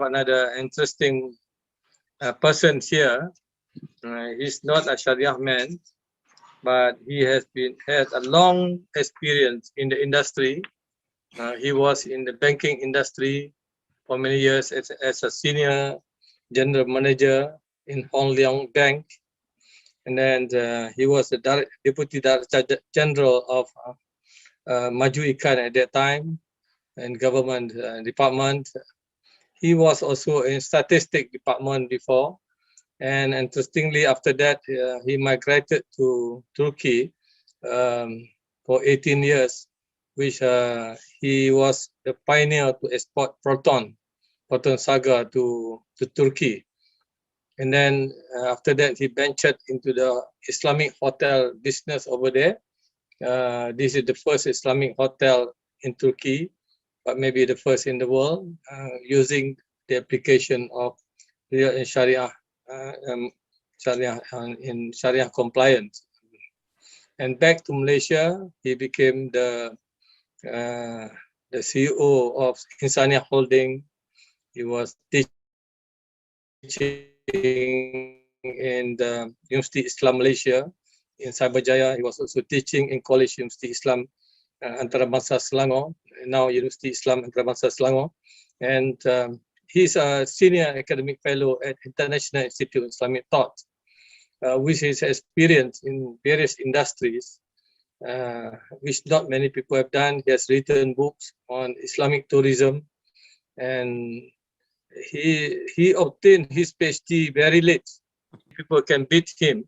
have another interesting person here. He's not a Sharia man, but he had a long experience in the industry. He was in the banking industry for many years as a senior general manager in Hong Leong Bank. And then he was the Deputy Director General of Maju Ikan at that time, and government department. He was also in statistic department before. And interestingly, after that, he migrated to Turkey for 18 years, which he was the pioneer to export proton saga to Turkey. And then after that, he ventured into the Islamic hotel business over there. This is the first Islamic hotel in Turkey, but maybe the first in the world, using the application of real and Sharia, in Sharia compliance. And back to Malaysia, he became the CEO of Insania Holding. He was teaching in the University Islam Malaysia in Cyberjaya. He was also teaching in College University Islam Antarabangsa Selangor, now University Islam Antarabangsa Selangor. And he's a senior academic fellow at International Institute of Islamic Thought, with his experience in various industries, which not many people have done. He has written books on Islamic tourism, and he obtained his PhD very late. People can beat him.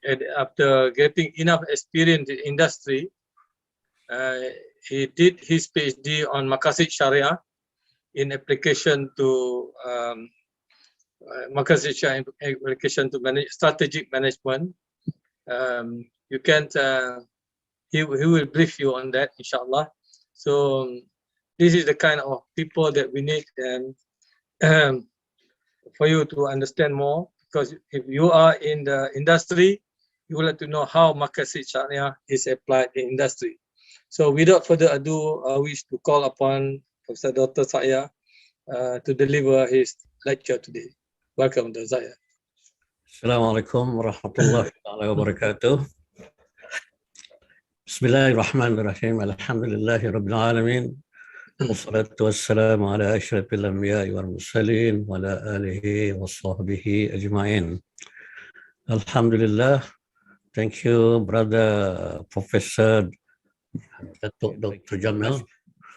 And after getting enough experience in industry, he did his PhD on Maqasid Shariah in application to Maqasid Shariah application to strategic management. You can't. He will brief you on that, inshallah. So this is the kind of people that we need, and for you to understand more, because if you are in the industry, you will have to know how Maqasid Shariah is applied in industry. So without further ado, I wish to call upon Professor Dr. Shayya'a to deliver his lecture today. Welcome, Dr. Shayya'a. Assalamualaikum warahmatullahi wabarakatuh. Bismillahirrahmanirrahim. Alhamdulillahi rabbil alamin. Wassalatu wassalamu ala ashrafil anbiya'i wal mursalin wa ala alihi wa sahbihi ajma'in. Alhamdulillah. Thank you, Brother Professor Dr. Jamil,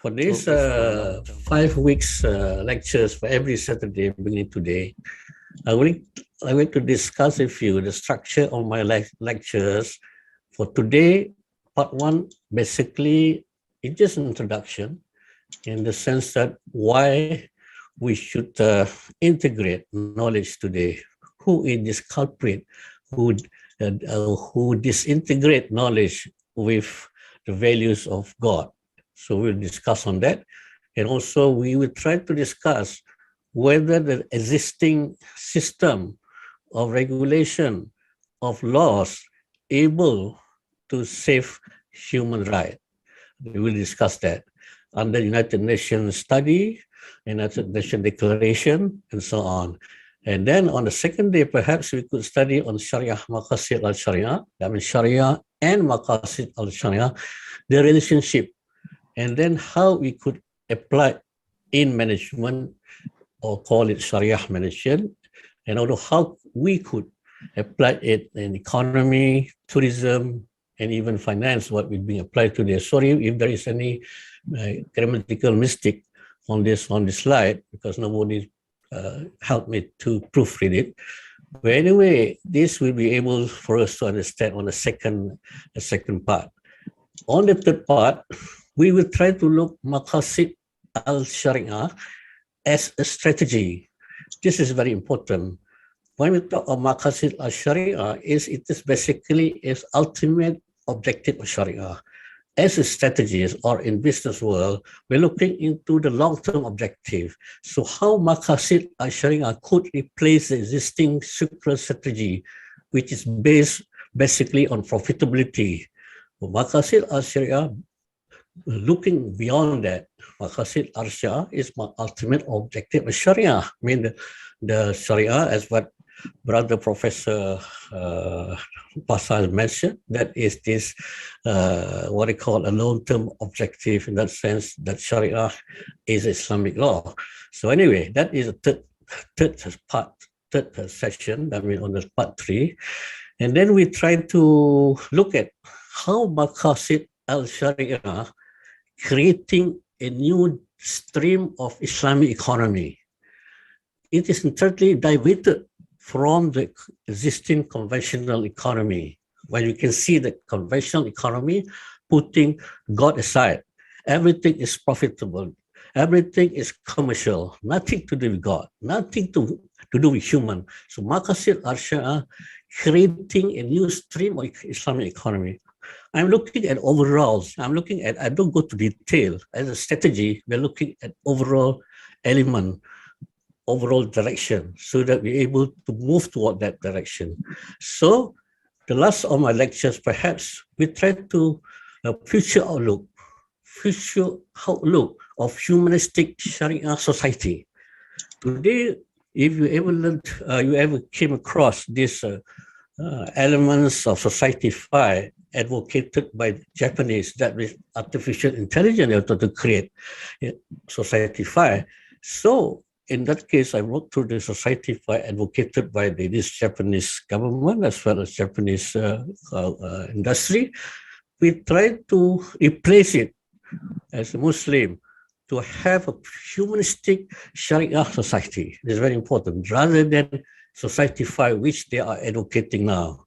for these 5 weeks lectures for every Saturday beginning today. I want to discuss with you the structure of my lectures. For today, part 1, basically, it's just an introduction in the sense that why we should integrate knowledge today. Who is this culprit who disintegrate knowledge with the values of God? So we'll discuss on that. And also we will try to discuss whether the existing system of regulation of laws able to save human rights. We will discuss that under United Nations study, United Nations declaration, and so on. And then on the second day, perhaps we could study on Sharia, Maqasid Al Shariah, I mean Sharia and Maqasid Al Shariah, the relationship, and then how we could apply in management, or call it Sharia management, and also how we could apply it in economy, tourism, and even finance, what will be applied today. Sorry if there is any grammatical mistake on this slide, because nobody helped me to proofread it. But anyway, this will be able for us to understand on the second part. On the third part, we will try to look Maqasid Al Shariah as a strategy. This is very important. When we talk of Maqasid Al Shariah, it is basically its ultimate objective of Sharia. As a strategist or in business world, we're looking into the long-term objective. So how Maqasid Al Shariah could replace the existing secular strategy, which is based basically on profitability. Maqasid Al Shariah looking beyond that, Maqasid Al Shariah is my ultimate objective of Sharia. I mean, the Sharia, as what Brother Professor Pasal mentioned, that is this, what I call a long-term objective, in that sense that Sharia is Islamic law. So anyway, that is a third section, I mean on the part 3. And then we try to look at how Maqasid Al Shariah creating a new stream of Islamic economy. It is entirely diverted from the existing conventional economy, where you can see the conventional economy putting God aside. Everything is profitable. Everything is commercial. Nothing to do with God. Nothing to do with human. So Maqasid Al Shariah creating a new stream of Islamic economy. I'm looking at overalls. I don't go to detail. As a strategy, we're looking at overall element, overall direction, so that we're able to move toward that direction. So the last of my lectures, perhaps, we try to future outlook of humanistic Sharia society. Today, if you ever came across these elements of Society 5 advocated by the Japanese, that with artificial intelligence to create Society 5. So in that case, I worked through the Society 5 advocated by this Japanese government as well as Japanese industry. We tried to replace it as a Muslim to have a humanistic Sharia society. It's very important, rather than Society 5, which they are advocating now.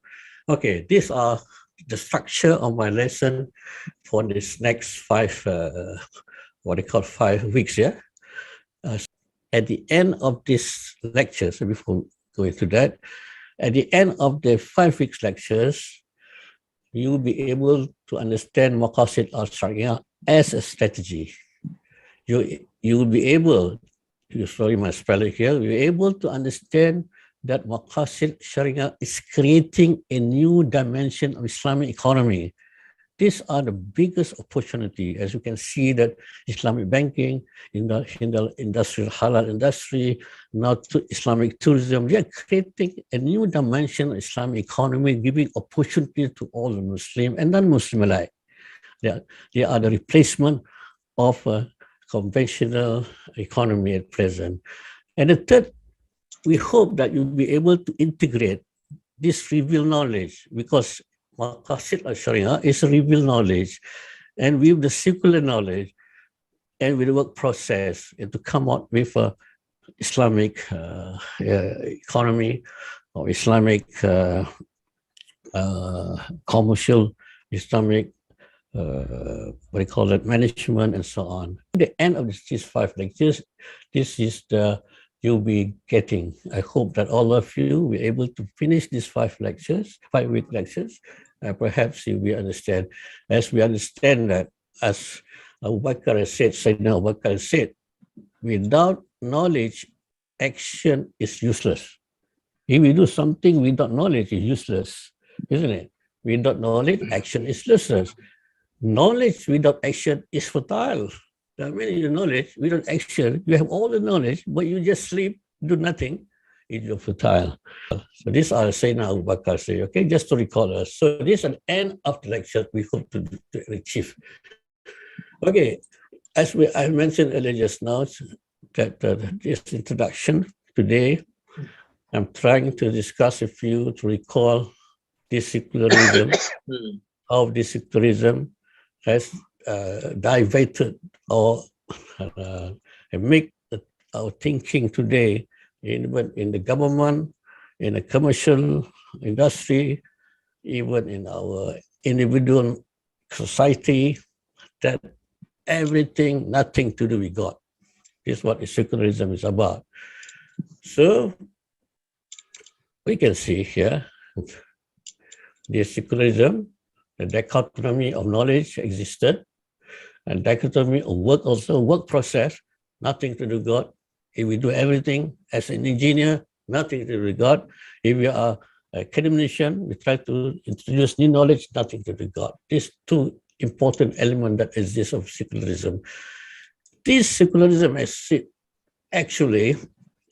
Okay, these are the structure of my lesson for this next 5 weeks, yeah? At the end of this lecture, so before going to that, at the end of the 5 weeks lectures, you will be able to understand Maqasid Al Shariah as a strategy. You will be able, sorry, my spelling here, you'll be able to understand that Maqasid Shariah is creating a new dimension of Islamic economy. These are the biggest opportunity, as you can see that Islamic banking, in the industrial halal industry, now to Islamic tourism, they are creating a new dimension of Islamic economy, giving opportunity to all the Muslim and non-Muslim alike. They are the replacement of a conventional economy at present. And the third, we hope that you'll be able to integrate this revealed knowledge, because Maqasid Al Shariah is a revealed knowledge, and with the circular knowledge and with the work process, and to come out with a Islamic economy or Islamic commercial, Islamic management and so on. At the end of these 5 lectures, this is the you'll be getting. I hope that all of you will be able to finish these 5-week lectures. Perhaps you will understand, as we understand that, as Abu Bakr said, without knowledge, action is useless. If we do something without knowledge, it's useless, isn't it? Without knowledge, action is useless. Knowledge without action is futile. I mean, your knowledge without action, you have all the knowledge, but you just sleep, do nothing, it's futile. So this I'll say now, Abu Bakr say, okay, just to recall us. So this is an end of the lecture we hope to achieve. Okay, as I mentioned earlier just now, that this introduction today, I'm trying to discuss with you to recall this secularism, how this secularism has diverted or make our thinking today in the government, in the commercial industry, even in our individual society, that everything, nothing to do with God. This is what secularism is about. So we can see here, this secularism, the dichotomy of knowledge existed, and dichotomy of work also, work process, nothing to do with God. If we do everything as an engineer, nothing to do with God. If we are academician, we try to introduce new knowledge, nothing to do with God. These two important element that exists of secularism. This secularism actually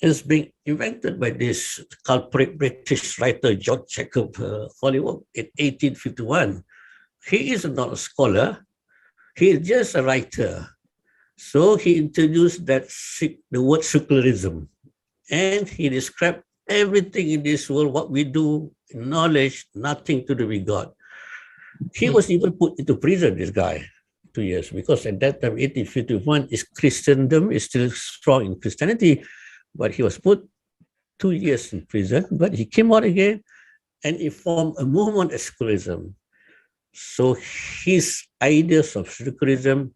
is being invented by this culprit British writer George Jacob Hollywood in 1851. He is not a scholar, he is just a writer. So he introduced the word secularism, and he described everything in this world, what we do, knowledge, nothing to do with God. He was even put into prison, this guy, 2 years, because at that time, 1851, Christendom is still strong in Christianity, but he was put 2 years in prison, but he came out again and he formed a movement of secularism. So his ideas of secularism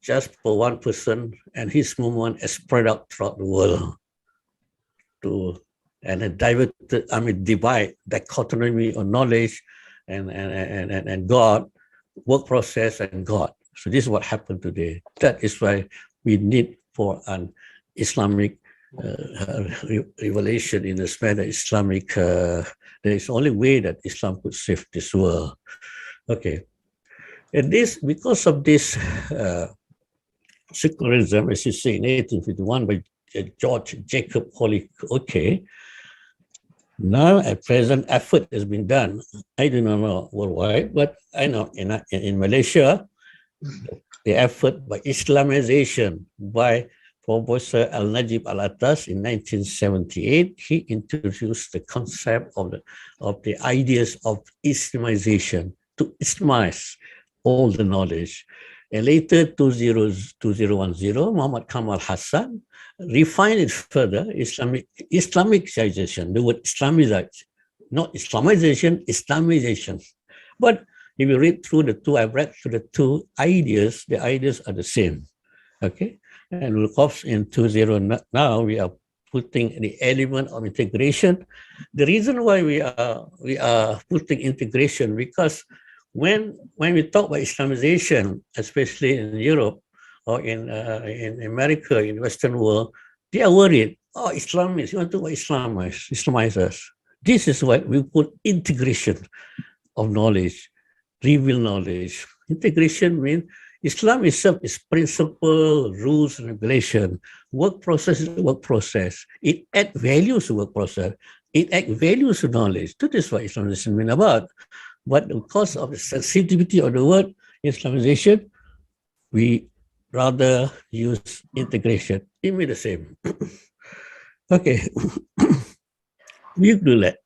just for one person, and his movement has spread out throughout the world and divide dichotomy of knowledge and God, work process and God. So this is what happened today. That is why we need for an Islamic revelation in the span of Islamic. There is only way that Islam could save this world. Okay, and this because of this secularism, as you say, in 1851 by George Jacob Hollywood. Okay, now at present effort has been done. I do not know worldwide, but I know in Malaysia, the effort by Islamization by Professor Al-Najib Al-Attas in 1978, he introduced the concept of the ideas of Islamization to Islamize all the knowledge. And later, 2010, Muhammad Kamal Hassan refined it further, Islamicization, the word Islamization, not Islamization, Islamization. But if you read through the two, I've read through the two ideas, the ideas are the same, okay? And of course, in 20 now, we are putting the element of integration. The reason why we are putting integration, because when we talk about Islamization, especially in Europe or in America, in Western world, they are worried. Oh, Islamists, you want to Islamize us. This is why we put integration of knowledge, reveal knowledge. Integration means Islam itself is principle, rules, regulation. Work process is work process. It adds values to work process. It adds values to knowledge. That is what Islamization means about. But because of the sensitivity of the word Islamization, we rather use integration. It means the same. Okay, we do that.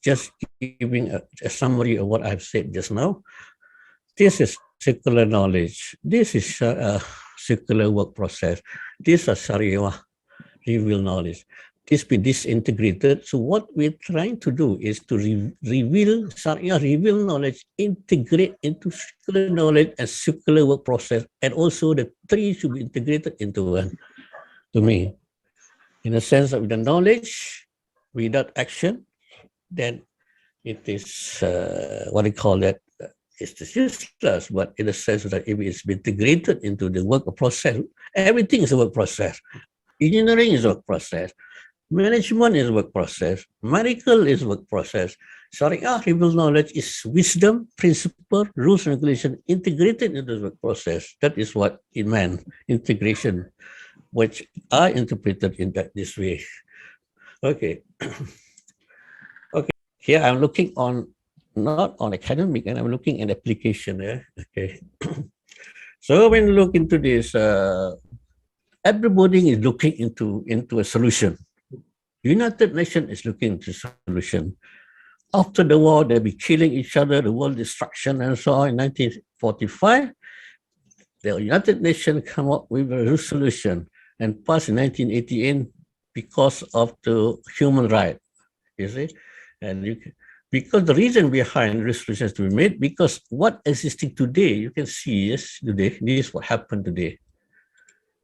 Just giving a summary of what I've said just now. This is secular knowledge. This is a secular work process. This is Shariah, reveal knowledge. This be disintegrated. So what we're trying to do is to reveal Shariah, reveal knowledge, integrate into secular knowledge and secular work process. And also the three should be integrated into one, to me. In the sense of the knowledge without action, then it is, what do you call that? It's useless, but in the sense that if it's integrated into the work process, everything is a work process. Engineering is a work process. Management is a work process. Medical is a work process. Shariah, revealed knowledge is wisdom, principle, rules, and regulation integrated into the work process. That is what it meant, integration, which I interpreted in this way. Okay. Okay. Here I'm looking on, not on academic, and I'm looking at application. Okay. So when you look into this, everybody is looking into a solution. United Nations is looking into solution. After the war, they'll be killing each other, the world destruction and so on. In 1945, the United Nations come up with a resolution and passed in 1988 because of the human right, you see? And because the reason behind resolutions to be made, because what existing today, you can see, yes, today, this is what happened today.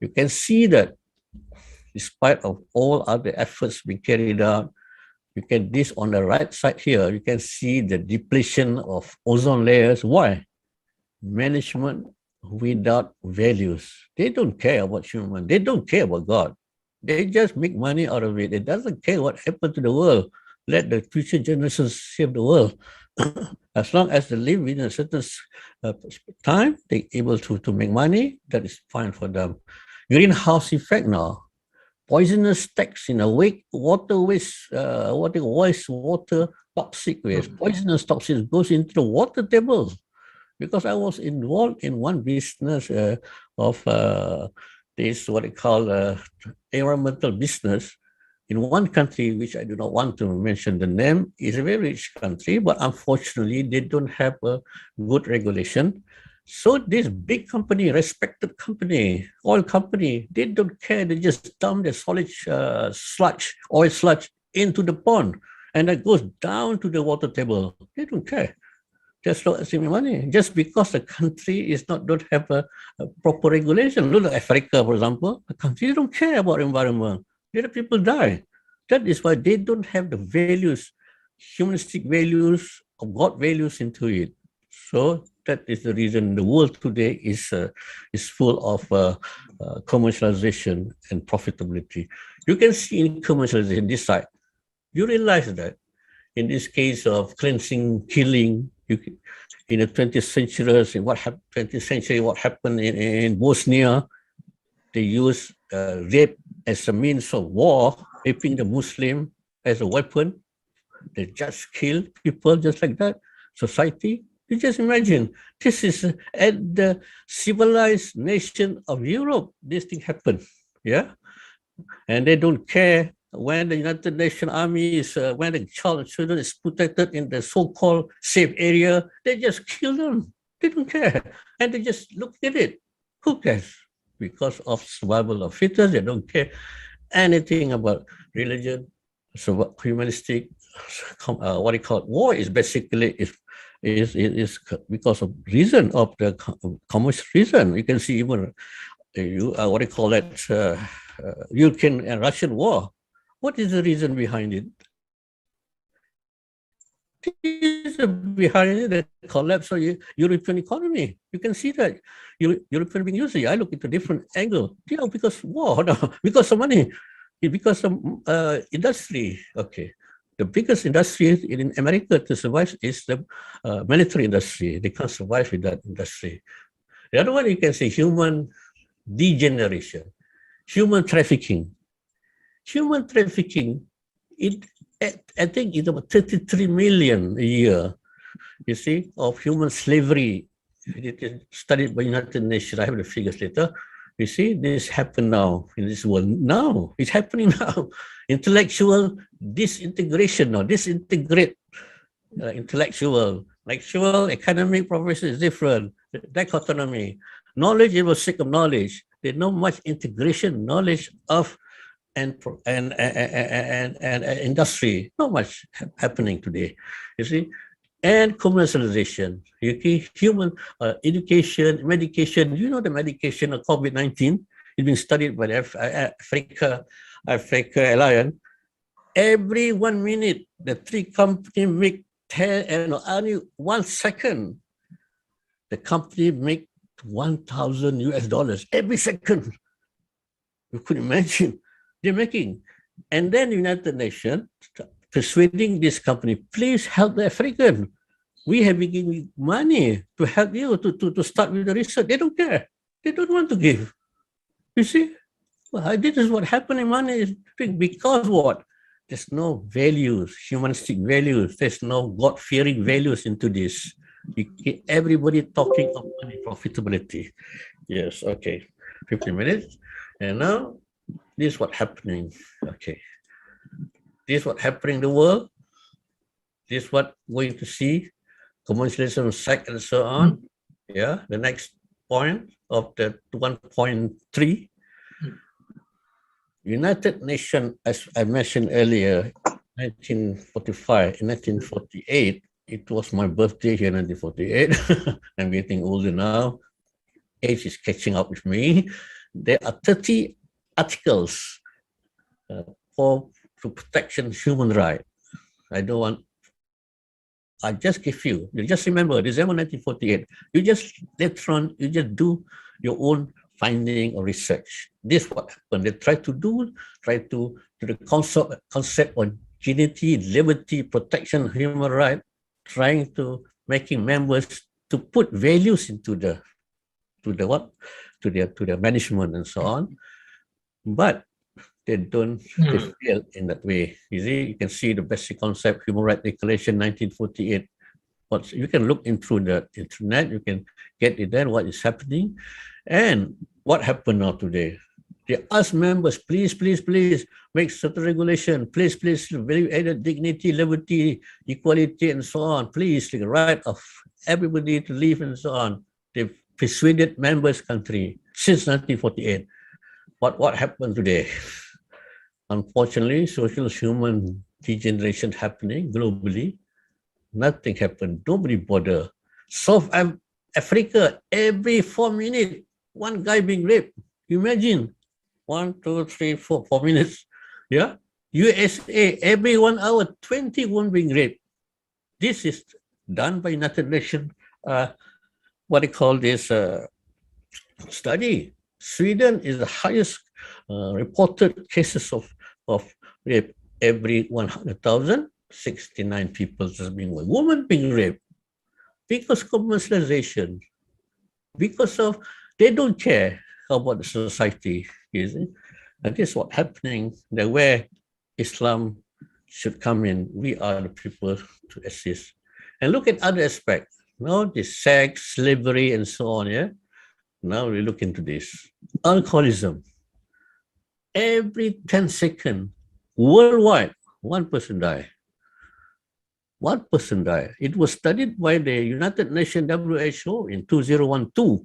You can see that despite of all other efforts being carried out, you can, this on the right side here, you can see the depletion of ozone layers. Why? Management without values. They don't care about human. They don't care about God. They just make money out of it. It doesn't care what happened to the world. Let the future generations save the world. As long as they live within a certain time, they're able to make money, that is fine for them. Greenhouse effect now. Poisonous tax in a wake, water waste, water toxic waste. Poisonous toxins goes into the water table. Because I was involved in one business of this, what they call environmental business, in one country, which I do not want to mention the name, is a very rich country, but unfortunately, they don't have a good regulation. So this big company, respected company, oil company, they don't care. They just dump the solid sludge, oil sludge into the pond, and that goes down to the water table. They don't care. Just not saving money. Just because the country don't have a proper regulation. Look at Africa, for example. The country don't care about environment. Let people die. That is why they don't have the values, humanistic values, of God values into it. So that is the reason the world today is full of commercialization and profitability. You can see in commercialization this side. You realize that in this case of cleansing, killing, in the 20th century, what happened in Bosnia, they used rape as a means of war, raping the Muslim as a weapon. They just kill people just like that. Society, you just imagine, this is at the civilized nation of Europe, this thing happened, yeah? And they don't care when the United Nations Army is, when the children is protected in the so-called safe area, they just kill them. They don't care. And they just look at it. Who cares? Because of survival of fittest, they don't care anything about religion, humanistic, what do you call it? War is basically is because of reason of the commercial reason. You can see even what do you call that? Ukraine and Russian war. What is the reason behind it? Behind the collapse of European economy. You can see that European being used. I look at a different angle. Yeah, because war, no, because of money, because of industry. Okay, the biggest industry in America to survive is the military industry. They can't survive with that industry. The other one you can say human degeneration, human trafficking. Human trafficking, I think it's about 33 million a year, you see, of human slavery. It is studied by United Nations. I have the figures later. You see, this happened now in this world. Now, it's happening now. Intellectual disintegration now, disintegrate intellectual, academic profession is different, dichotomy. Knowledge is for sake of knowledge. There's not much integration, knowledge of and industry, not much happening today, you see. And commercialization, okay, human education, medication. You know the medication of COVID-19 has been studied by the Africa Alliance. Every 1 minute, the 3 companies make 10, and only 1 second, the company make $1,000 every second. You could imagine. They're making. And then the United Nations persuading this company, please help the African. We have been giving money to help you to start with the research. They don't care. They don't want to give. You see? Well, this is what happened in money because what? There's no values, humanistic values. There's no God-fearing values into this. Everybody talking of money profitability. Yes, okay. 15 minutes. And now, this is what's happening. Okay. This is what's happening in the world. This is what we're going to see. Commercialism, sex, and so on. Yeah. The next point of the 1.3. United Nations, as I mentioned earlier, 1945, in 1948, it was my birthday here in 1948. I'm getting older now. Age is catching up with me. There are 30 articles for protection human rights. I just give you just remember December 1948. You just later on, you just do your own finding or research. This is what happened. They try to do the concept of dignity, liberty, protection, human rights. trying to making members to put values into the management and so on, but they fail in that way. You can see the basic concept, Human Rights Declaration 1948. You can look into the internet, you can get it there, what is happening. And what happened now today? They ask members, please make certain regulation, please, value added dignity, liberty, equality, and so on. Please, the right of everybody to live and so on. They've persuaded members country since 1948. What happened today? Unfortunately, social human degeneration happening globally. Nothing happened. Nobody bother. South Africa, every 4 minutes, one guy being raped. Imagine. 1, 2, 3, 4 minutes. Yeah. USA, every 1 hour, 21 being raped. This is done by United Nations, what they call this study. Sweden is the highest reported cases of rape every 100,000. 69 people just being women being raped because commercialization, because of they don't care about the society, is it? And this is what's happening. That where Islam should come in, we are the people to assist. And look at other aspects. Now the sex, slavery, and so on. Yeah. Now we look into this alcoholism. Every 10 seconds, worldwide, one person die. One person died. It was studied by the United Nations WHO in 2012.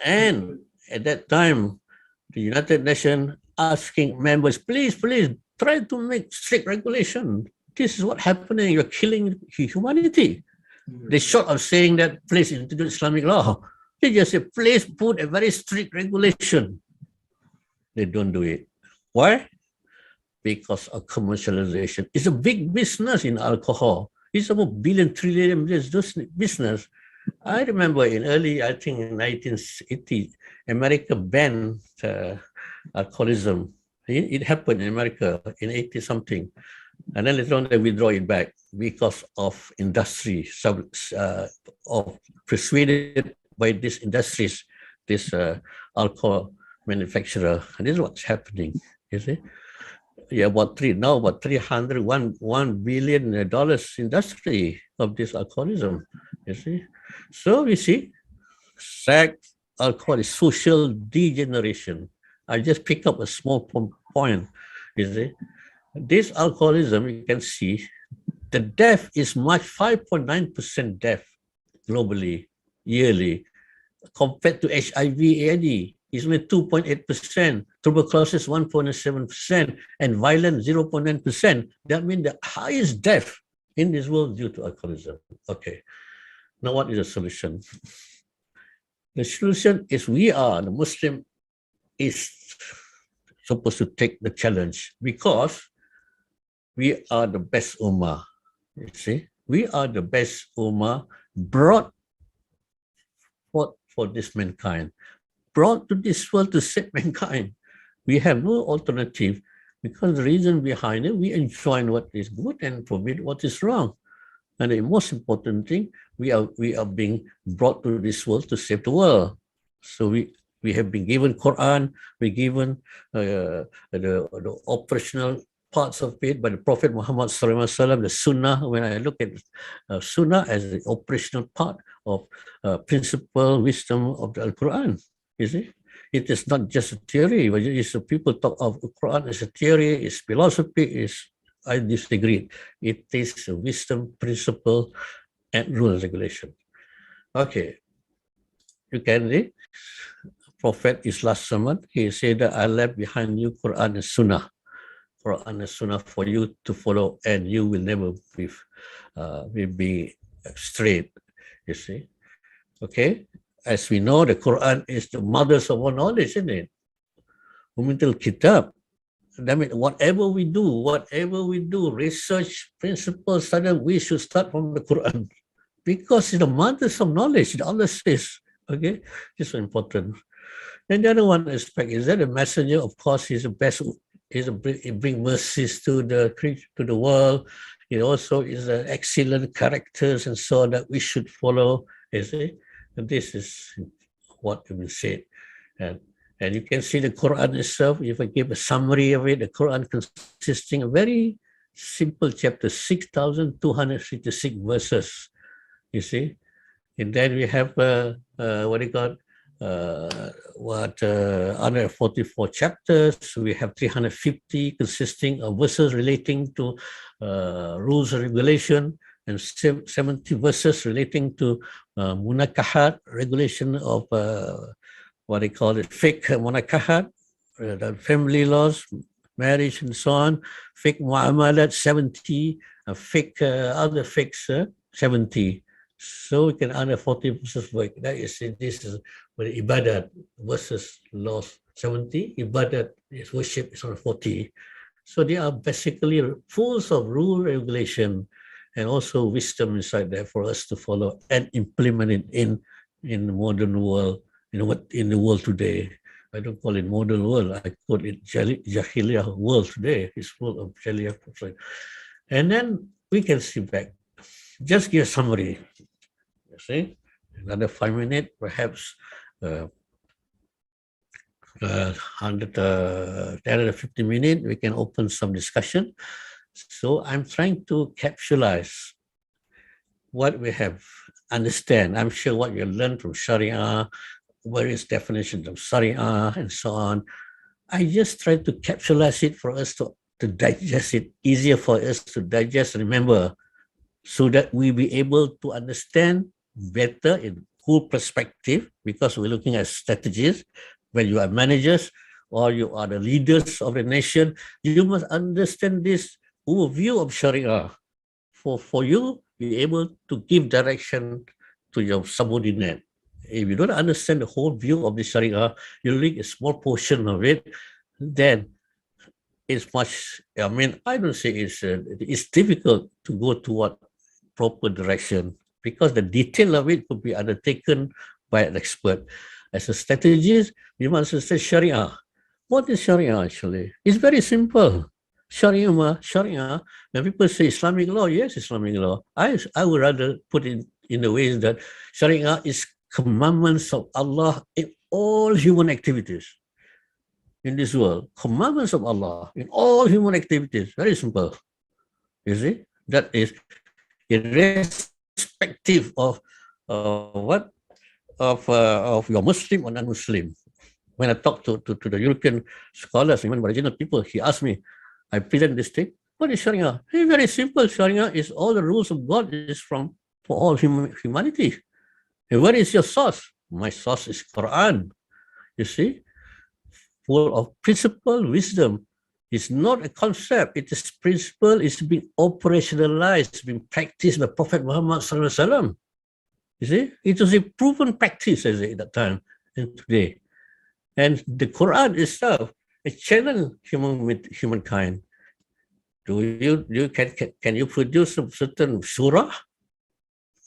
And at that time, the United Nations asking members, please, try to make strict regulation. This is what's happening. You're killing humanity. They short of saying that, please introduce Islamic law. They just say, please put a very strict regulation. They don't do it. Why? Because of commercialization. It's a big business in alcohol. It's about billion, trillion business. I remember in I think in 1980, America banned alcoholism. It happened in America in 80 something. And then later on they withdraw it back because of industry, of persuaded by these industries, this alcohol manufacturer. And this is what's happening, you see. Yeah, about $301 billion industry of this alcoholism, you see. So we see, sex, alcohol is social degeneration. I just pick up a small point, you see. This alcoholism, you can see, the death is much, 5.9% death globally, yearly, compared to HIV/AIDS. Is only 2.8%, tuberculosis 1.7%, and violence 0.9%. That means the highest death in this world due to alcoholism. Okay, now what is the solution? The solution is the Muslim is supposed to take the challenge because we are the best ummah, you see. We are the best ummah brought for this mankind. Brought to this world to save mankind. We have no alternative because the reason behind it, we enjoin what is good and forbid what is wrong. And the most important thing, we are being brought to this world to save the world. So we have been given Quran, we're given the operational parts of it by the Prophet Muhammad SAW, the Sunnah. When I look at Sunnah as the operational part of principle, wisdom of the Al-Quran. You see, it is not just a theory. People talk of Quran as a theory, it's philosophy, I disagree. It is a wisdom, principle, and rule regulation. Okay, you can read. Prophet is last sermon. He said that I left behind you Quran and Sunnah. Quran and Sunnah for you to follow, and you will never be straight. You see, okay. As we know, the Quran is the mothers of all knowledge, isn't it? Ummatul Kitab. That means whatever we do, research, principles, we should start from the Quran. Because it's the mothers of knowledge, Allah says. Okay, this is important. And the other one aspect is that the messenger, of course, is the best, he bring mercies to the world, It also is excellent characters and so on that we should follow. You see, and this is what we said. And you can see the Quran itself. If I give a summary of it, the Quran consisting of very simple chapter, 6,266 verses. You see, and then we have what do you call 144 chapters. We have 350 consisting of verses relating to rules and regulation, and 70 verses relating to munakahat, regulation of what they call it, fake munakahat, the family laws, marriage and so on, fake muamalat 70, fake other fakes 70. So we can under 40 verses work. That is, this is with ibadat versus laws 70, ibadat is worship is on 40. So they are basically full of rule regulation and also wisdom inside there for us to follow and implement it in the modern world, in the world today. I don't call it modern world, I call it Jahiliyyah world today. It's full of Jahiliyyah. And then we can see back. Just give a summary. You see, another 5 minutes, perhaps 150 minutes, we can open some discussion. So I'm trying to capsulize what we have understand. I'm sure what you learned from Sharia, various definitions of Sharia and so on. I just try to capsulize it for us to digest it, easier for us to digest, remember, so that we be able to understand better in whole perspective, because we're looking at strategies. When you are managers or you are the leaders of the nation, you must understand this overview of Sharia for you be able to give direction to your subordinate. If you don't understand the whole view of the Sharia, you read a small portion of it, then it's much, I mean, I don't say it's difficult to go toward proper direction, because the detail of it could be undertaken by an expert. As a strategist, you must understand Sharia. What is Sharia actually? It's very simple. Sharia, when people say Islamic law, yes, Islamic law. I would rather put it in the ways that Sharia is commandments of Allah in all human activities in this world. Commandments of Allah in all human activities. Very simple. You see? That is irrespective of what? Of your Muslim or non-Muslim. When I talk to the European scholars, even original people, he asked me, I present this thing, what is Sharia? It's very simple. Sharia is all the rules of God is for all humanity. And where is your source? My source is Quran. You see? Full of principle, wisdom. It's not a concept. It is principle. It's being operationalized, being practiced by Prophet Muhammad sallallahu alaihi wasallam. You see? It was a proven practice, as at that time and today. And the Quran itself, it challenged humankind. Can you produce a certain surah?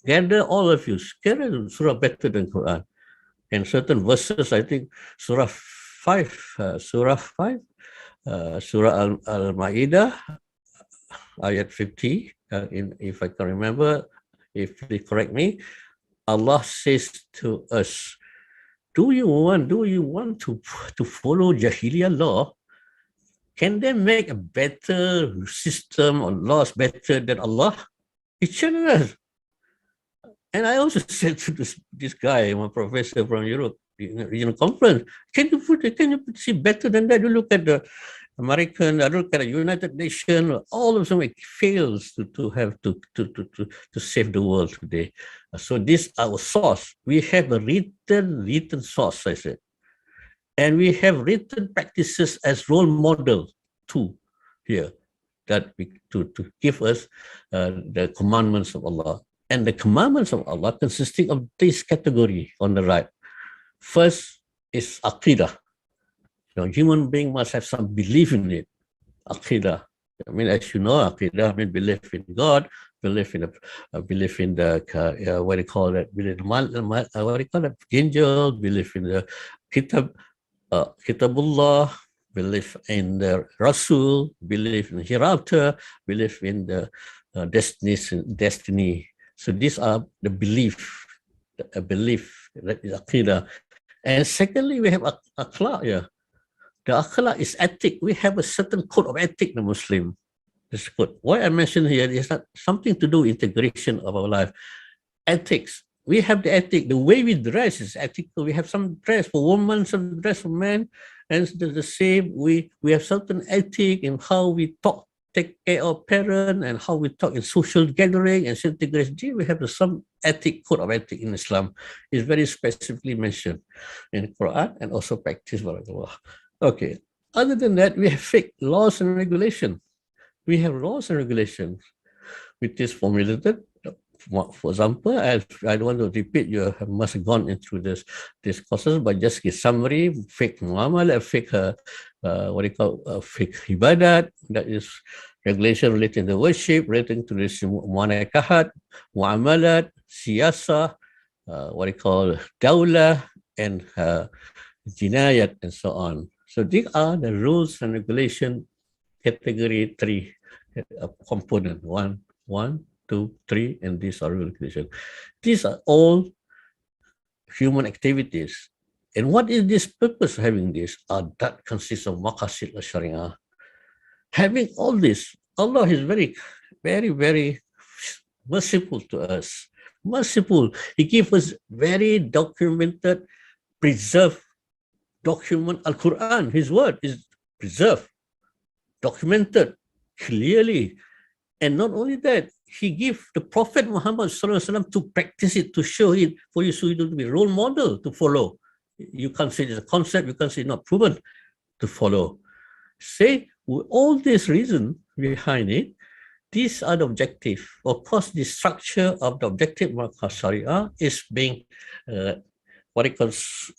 Gather all of you, gather surah better than Quran. And certain verses, I think Surah 5, Surah Al-Ma'idah, Ayat 50, if I can remember, if they correct me, Allah says to us, do you want to follow Jahiliyyah law? Can they make a better system or laws better than Allah? He challenged us. And I also said to this guy, my professor from Europe, regional conference, can you see better than that? You look at the American, I look at the United Nations, all of them, it fails to save the world today. So this our source. We have a written source, I said. And we have written practices as role model too here, that to give us the commandments of Allah. And the commandments of Allah consisting of this category on the right. First is Aqidah. Human being must have some belief in it. Aqidah. I mean, as you know, Aqidah, I mean, belief in God, belief in the what do you call it? Angel, belief in the Kitabullah, belief in the Rasul, belief in hereafter, belief in the destiny. So these are the belief, a belief that is aqidah. And secondly, we have akhlaq here. The akhlaq is ethic. We have a certain code of ethic, the Muslim. This code. What I mentioned here is not something to do with integration of our life. Ethics. We have the ethic. The way we dress is ethical. We have some dress for women, some dress for men, and the same. We have certain ethic in how we talk, take care of parents, and how we talk in social gathering and integration. We have some ethic, code of ethic in Islam. It's very specifically mentioned in the Quran and also practiced by Allah. Okay. Other than that, we have fake laws and regulation. We have laws and regulations, which is formulated. For example, I don't want to repeat, you must have gone into these courses, but just a summary: fake muamalah, fake fake ibadat, that is regulation relating to worship, relating to this muanakahat, muamalat, siyasa, dawlah, and jinayat, and so on. So these are the rules and regulation category 3 component, 1, 2, 3, and these are regulation. These are all human activities. And what is this purpose of having this? That consists of Maqasid Al Shariah. Having all this, Allah is very, very, very merciful to us. Merciful. He gives us very documented, preserved document. Al-Quran, His word is preserved, documented clearly. And not only that, He gave the Prophet Muhammad SAW to practice it, to show it for you, so you to be a role model to follow. You can't say it's a concept, you can't say it's not proven to follow. Say, with all this reason behind it, these are the objective. Of course, the structure of the objective Maqasid Shariah is being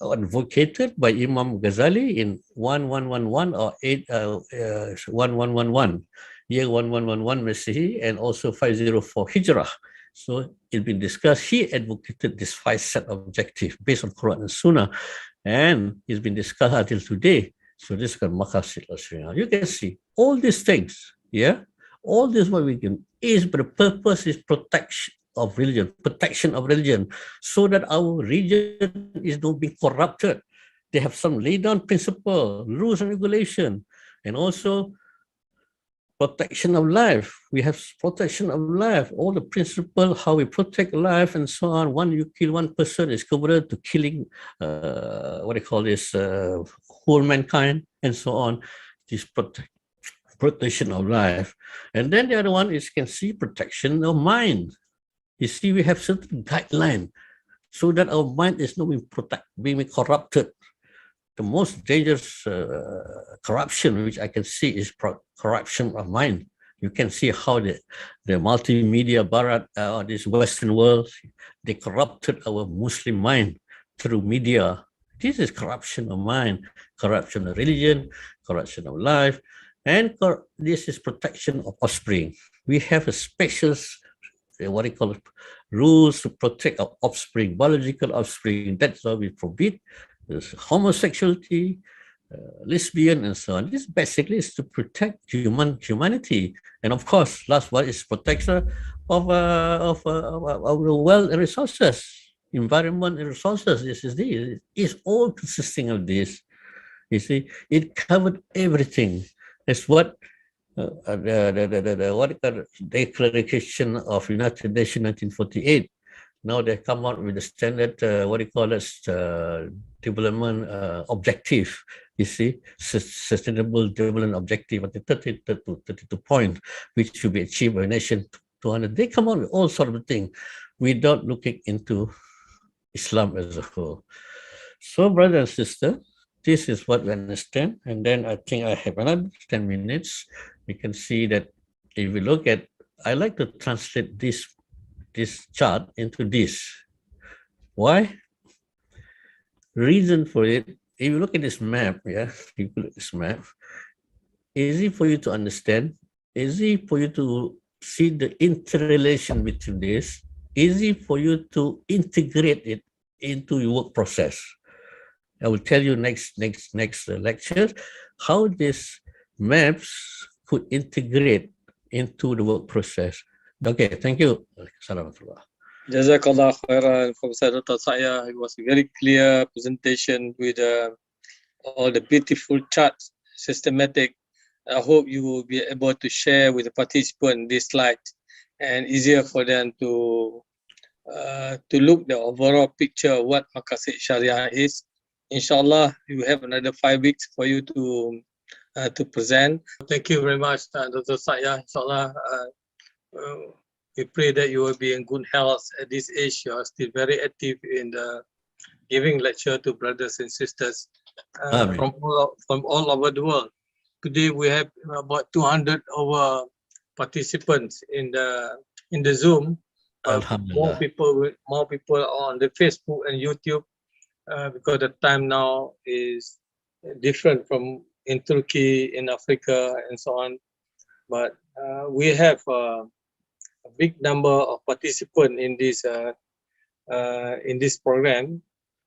advocated by Imam Ghazali in 1111 or 1111, year 1111 Masihi, and also 504 Hijrah. So it's been discussed. He advocated this 5 set objective based on Quran and Sunnah, and it's been discussed until today. So this is called Maqasid Al Shariah. You can see all these things, yeah? All this what we can is, but the purpose is protection of religion, so that our religion is not being corrupted. They have some laid down principle, rules and regulation, and also protection of life. We have protection of life, all the principle, how we protect life and so on. One, you kill one person is equivalent to killing, whole mankind and so on. This protection of life. And then the other one is, you can see, protection of mind. You see, we have certain guideline so that our mind is not being corrupted. The most dangerous corruption which I can see is corruption of mind. You can see how the multimedia Barat, this Western world, they corrupted our Muslim mind through media. This is corruption of mind, corruption of religion, corruption of life, and this is protection of offspring. We have a special rules to protect our offspring, biological offspring. That's why we forbid homosexuality, lesbian, and so on. This basically is to protect humanity. And of course, last one is protection of the wealth and resources, environment and resources. This is all consisting of this. You see, it covered everything. It's what the Declaration of United Nations 1948. Now they come out with the standard, development objective. You see, sustainable development objective at the 32 point, which should be achieved by nation 200. They come out with all sorts of things without looking into Islam as a whole. So, brother and sister, this is what we understand. And then I think I have another 10 minutes. We can see that if we look at, I like to translate this chart into this. Why? Reason for it, if you look at this map, easy for you to understand, easy for you to see the interrelation between this, easy for you to integrate it into your work process. I will tell you next lecture how these maps could integrate into the work process. Okay, thank you. Assalamualaikum. Jazakallah khairan, Professor Dr. SHAYA'A. It was a very clear presentation with all the beautiful charts, systematic. I hope you will be able to share with the participants this slide and easier for them to look the overall picture of what Maqasid Shariah is. Inshallah, you have another 5 weeks for you to present. Thank you very much, Dr. SHAYA'A. Inshallah, we pray that you will be in good health at this age. You are still very active in the giving lecture to brothers and sisters from all over the world. Today we have about 200 over participants in the Zoom. More people are on the Facebook and YouTube because the time now is different from in Turkey, in Africa, and so on. But we have a big number of participants in this program.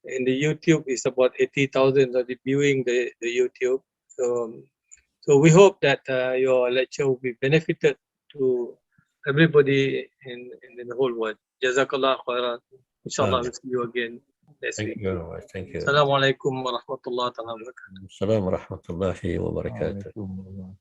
In the YouTube, is about 80,000 are viewing the YouTube. So we hope that your lecture will be benefited to everybody in the whole world. Jazakallah khairan. Inshallah, we'll see you again next week. Thank you very much. Thank you. Assalamu alaikum wa rahmatullahi wa barakatuh. Assalamu alaikum wa rahmatullahi wa barakatuh.